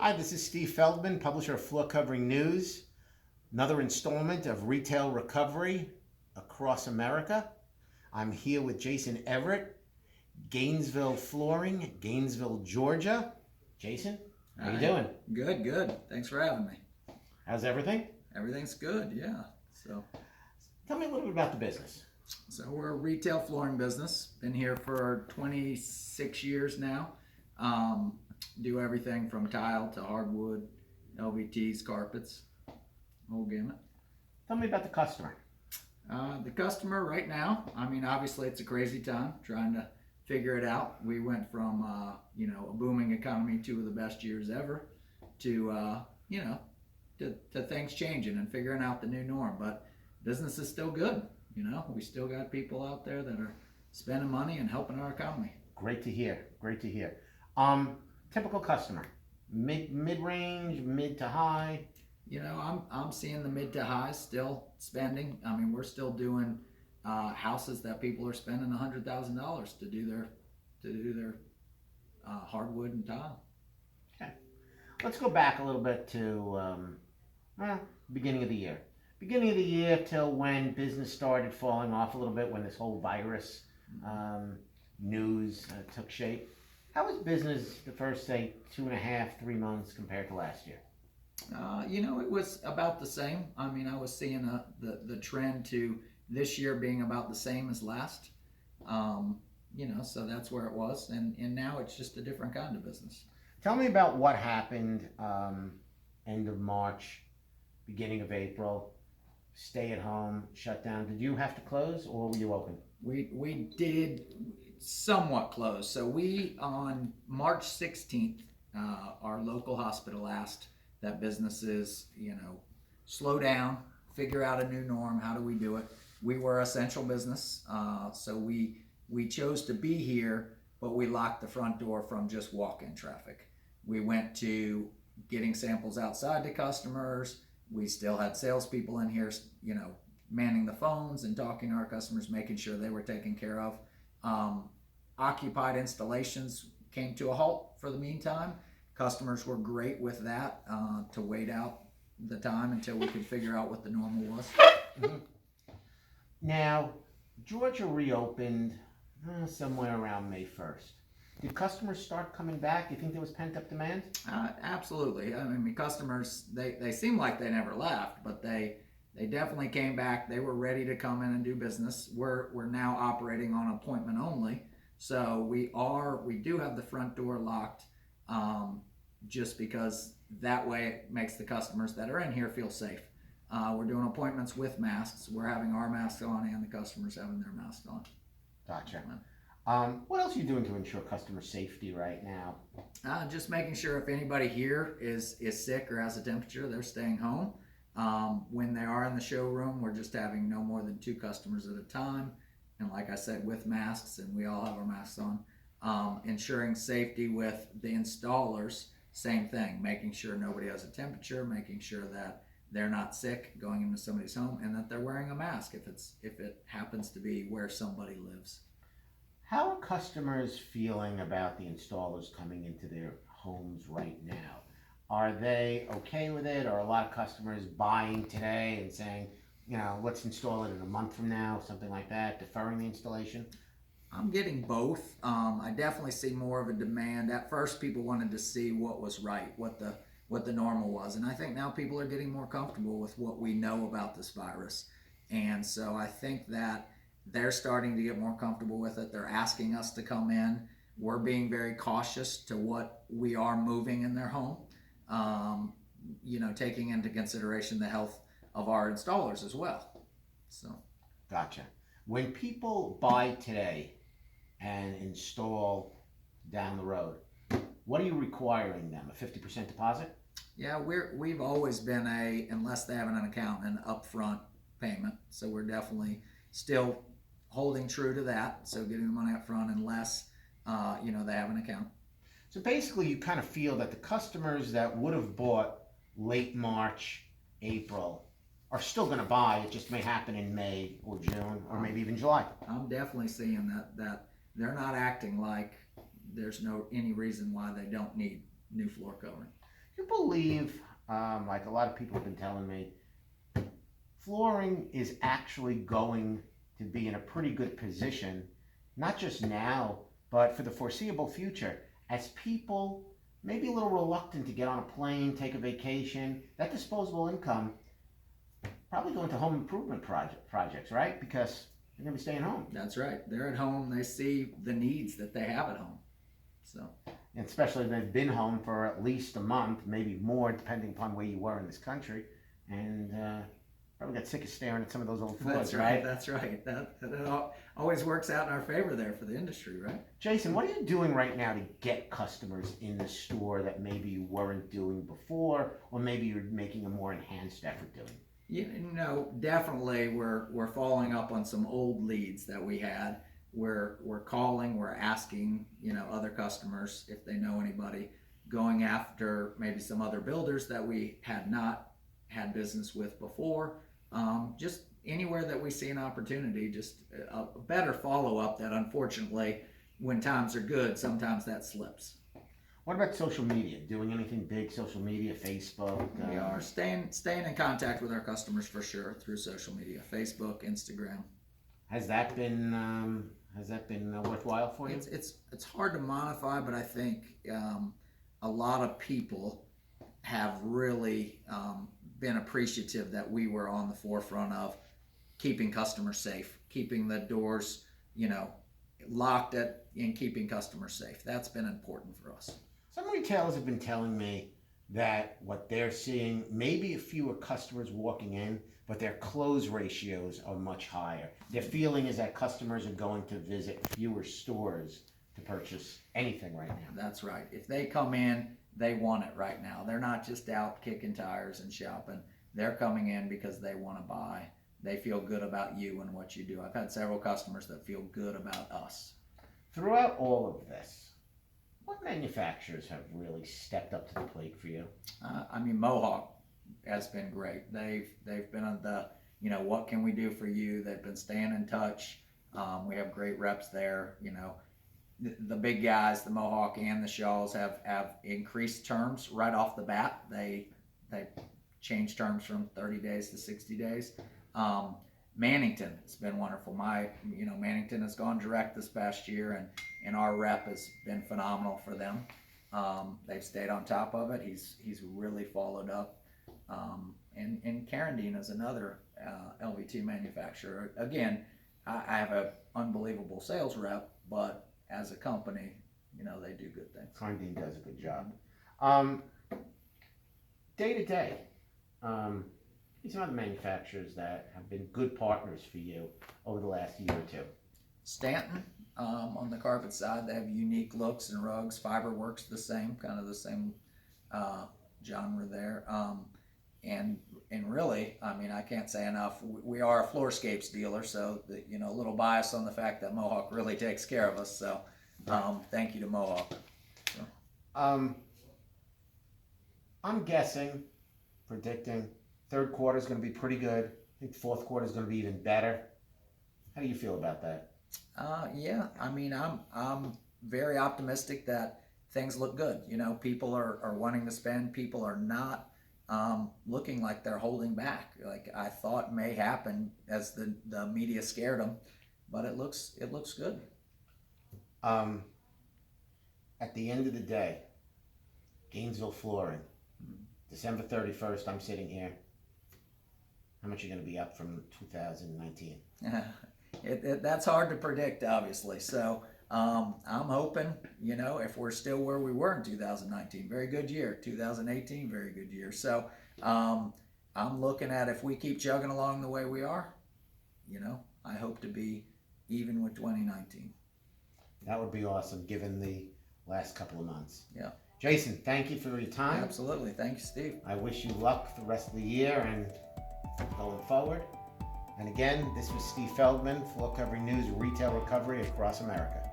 Hi, this is Steve Feldman, publisher of Floor Covering News. Another installment of Retail Recovery across America. I'm here with Jason Everett, Gainesville Flooring, Gainesville, Georgia. Jason, how you doing? Good, good. Thanks for having me. How's everything? Everything's good, yeah. Tell me a little bit about the business. So we're a retail flooring business. Been here for 26 years now. Do everything from tile to hardwood, LVTs, carpets, whole gamut. Tell me about the customer. The customer right now, I mean, obviously it's a crazy time trying to figure it out. We went from, a booming economy, two of the best years ever, to, to things changing and figuring out the new norm. But business is still good. We still got people out there that are spending money and helping our economy. Great to hear. Great to hear. Typical customer, mid-range, mid to high. I'm seeing the mid to high still spending. I mean, we're still doing houses that people are spending $100,000 to do their hardwood and tile. Okay, let's go back a little bit to beginning of the year. Beginning of the year till when business started falling off a little bit, when this whole virus news took shape. How was business the first, say, 2.5, 3 months compared to last year? It was about the same. I mean, I was seeing the trend to this year being about the same as last. So that's where it was. And now it's just a different kind of business. Tell me about what happened end of March, beginning of April. Stay at home, shut down. Did you have to close or were you open? We did somewhat close. So we, on March 16th, our local hospital asked that businesses, slow down, figure out a new norm. How do we do it? We were essential business, so we chose to be here, but we locked the front door from just walk-in traffic. We went to getting samples outside to customers. We still had salespeople in here, manning the phones and talking to our customers, making sure they were taken care of. Occupied installations came to a halt for the meantime. Customers were great with that, to wait out the time until we could figure out what the normal was. Mm-hmm. Now, Georgia reopened somewhere around May 1st. Did customers start coming back? Do you think there was pent-up demand? Absolutely. I mean, customers, they seem like they never left, but they definitely came back. They were ready to come in and do business. We're now operating on appointment only. So we do have the front door locked, just because that way it makes the customers that are in here feel safe. We're doing appointments with masks. We're having our masks on and the customers having their masks on. Gotcha. What else are you doing to ensure customer safety right now? Just making sure if anybody here is sick or has a temperature, they're staying home. When they are in the showroom, we're just having no more than 2 customers at a time. And like I said, with masks, and we all have our masks on. Ensuring safety with the installers, same thing. Making sure nobody has a temperature, making sure that they're not sick going into somebody's home, and that they're wearing a mask if it happens to be where somebody lives. How are customers feeling about the installers coming into their homes right now? Are they okay with it? Are a lot of customers buying today and saying, let's install it in a month from now, something like that, deferring the installation? I'm getting both. I definitely see more of a demand. At first, people wanted to see what was right, what the normal was. And I think now people are getting more comfortable with what we know about this virus. And so I think that they're starting to get more comfortable with it. They're asking us to come in. We're being very cautious to what we are moving in their home, taking into consideration the health of our installers as well. So, gotcha. When people buy today and install down the road, what are you requiring them? A 50% deposit? Yeah, we've always been unless they have an account, an upfront payment. So we're definitely still holding true to that. So getting the money up front unless they have an account. So basically you kind of feel that the customers that would have bought late March, April are still going to buy. It just may happen in May or June or maybe even July. I'm definitely seeing that they're not acting like there's any reason why they don't need new floor covering. You believe, like a lot of people have been telling me, flooring is actually going to be in a pretty good position, not just now, but for the foreseeable future, as people may be a little reluctant to get on a plane, take a vacation. That disposable income probably going to home improvement projects, right? Because they're going to be staying home. That's right. They're at home. They see the needs that they have at home. So, And especially if they've been home for at least a month, maybe more, depending upon where you were in this country, and probably got sick of staring at some of those old floors, that's right. That's right. That always works out in our favor there for the industry, right? Jason, what are you doing right now to get customers in the store that maybe you weren't doing before, or maybe you're making a more enhanced effort doing? You know, definitely we're following up on some old leads that we had. We're calling, we're asking, other customers if they know anybody, going after maybe some other builders that we had not had business with before. Just anywhere that we see an opportunity, just a better follow-up that unfortunately, when times are good, sometimes that slips. What about social media? Doing anything big, social media, Facebook? We are staying in contact with our customers for sure through social media, Facebook, Instagram. Has that been worthwhile for you? It's hard to modify, but I think a lot of people have really been appreciative that we were on the forefront of keeping customers safe, keeping the doors, locked and keeping customers safe. That's been important for us. Some retailers have been telling me that what they're seeing, maybe fewer customers walking in, but their close ratios are much higher. Their feeling is that customers are going to visit fewer stores to purchase anything right now. That's right. If they come in, they want it right now. They're not just out kicking tires and shopping. They're coming in because they want to buy. They feel good about you and what you do. I've had several customers that feel good about us. Throughout all of this, what manufacturers have really stepped up to the plate for you? Mohawk has been great. They've been on the, what can we do for you? They've been staying in touch. We have great reps there. The big guys, the Mohawk and the Shaws have increased terms right off the bat. They changed terms from 30 days to 60 days. Mannington has been wonderful. Mannington has gone direct this past year, and our rep has been phenomenal for them. They've stayed on top of it. He's really followed up. And Carandine is another LVT manufacturer. Again, I have an unbelievable sales rep, but as a company, they do good things. Carandine does a good job. Day to day, some other manufacturers that have been good partners for you over the last year or two. Stanton, on the carpet side, they have unique looks and rugs. Fiber works the same, kind of the same genre there. And really, I can't say enough. We are a Floorscapes dealer, so a little bias on the fact that Mohawk really takes care of us. So thank you to Mohawk. So. I'm predicting, third quarter is going to be pretty good. I think fourth quarter is going to be even better. How do you feel about that? Yeah, I'm very optimistic that things look good. People are wanting to spend. People are not looking like they're holding back, like I thought may happen as the media scared them, but it looks good. At the end of the day, Gainesville flooring, December 31st, I'm sitting here. How much are you going to be up from 2019? That's hard to predict, obviously. So I'm hoping, if we're still where we were in 2019, very good year. 2018, very good year. So I'm looking at, if we keep chugging along the way we are, I hope to be even with 2019. That would be awesome, given the last couple of months. Yeah. Jason, thank you for your time. Absolutely. Thank you, Steve. I wish you luck for the rest of the year and going forward. And again, this was Steve Feldman, Floor Covering News, Retail Recovery Across America.